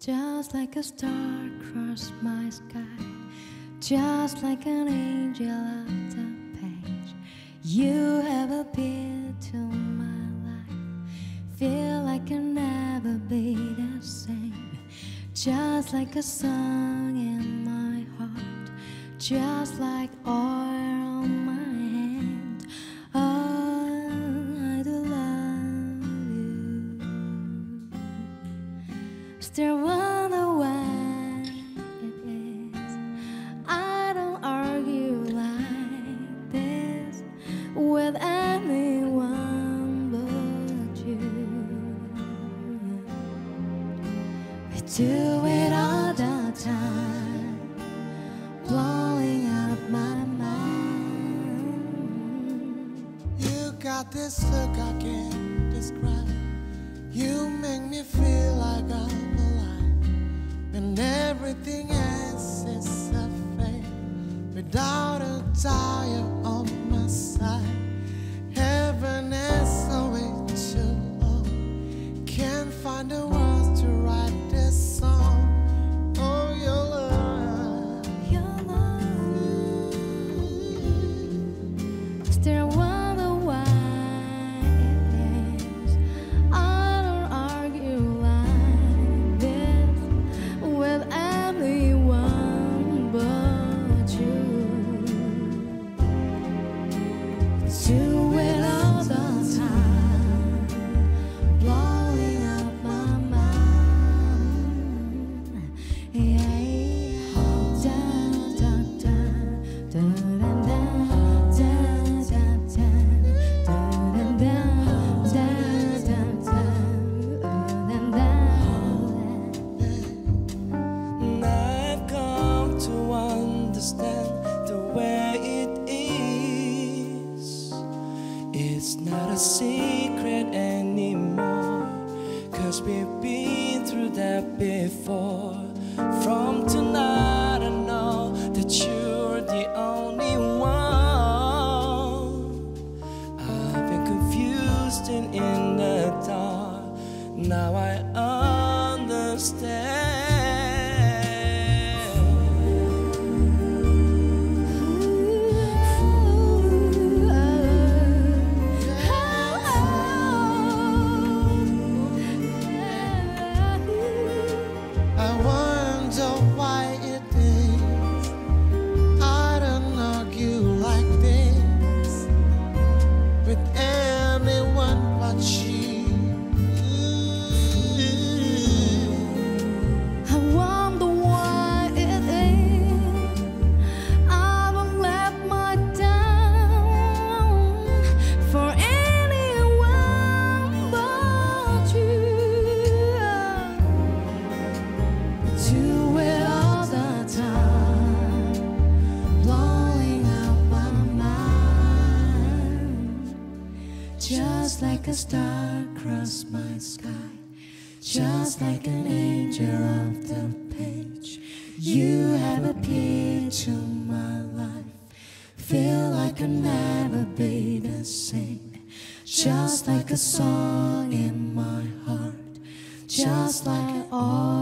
Just like a star across my sky, just like an angel off the page, you have appeared to my life. Feel like I'll never be the same. Just like a song in my heart, just like oil on my hand. Oh, I do love you. Still wonder why it is I don't argue like this with anyone but you. We do it all the time, blowing up my mind. You got this look I can't describe. You make me feel like I'm alive when everything else is a fake. Without a doubt, you're on my side. Heaven is always too low. Can't find the words to write this song. Oh, your love, Your love. Still wonder why it is I don't argue like this with anyone but you. Do it all the time, blowing up my mind. Yeah. Da, da, da, da, da, da, da, da, da, da, da, I've come to understand the way it is. It's not a secret anymore, 'cause we've been through that before. From tonight I know that you're the only one. I've been confused and in the dark. Now I understand. I wonder why it is I don't argue like this with anyone but you. I wonder why it is I won't let my down for anyone but you. Do it all the time, blowing up my mind. Just like a star across my sky, just like an angel off the page, you have appeared to my life. Feel like I'll never be the same. Just like a song in my heart, just like oil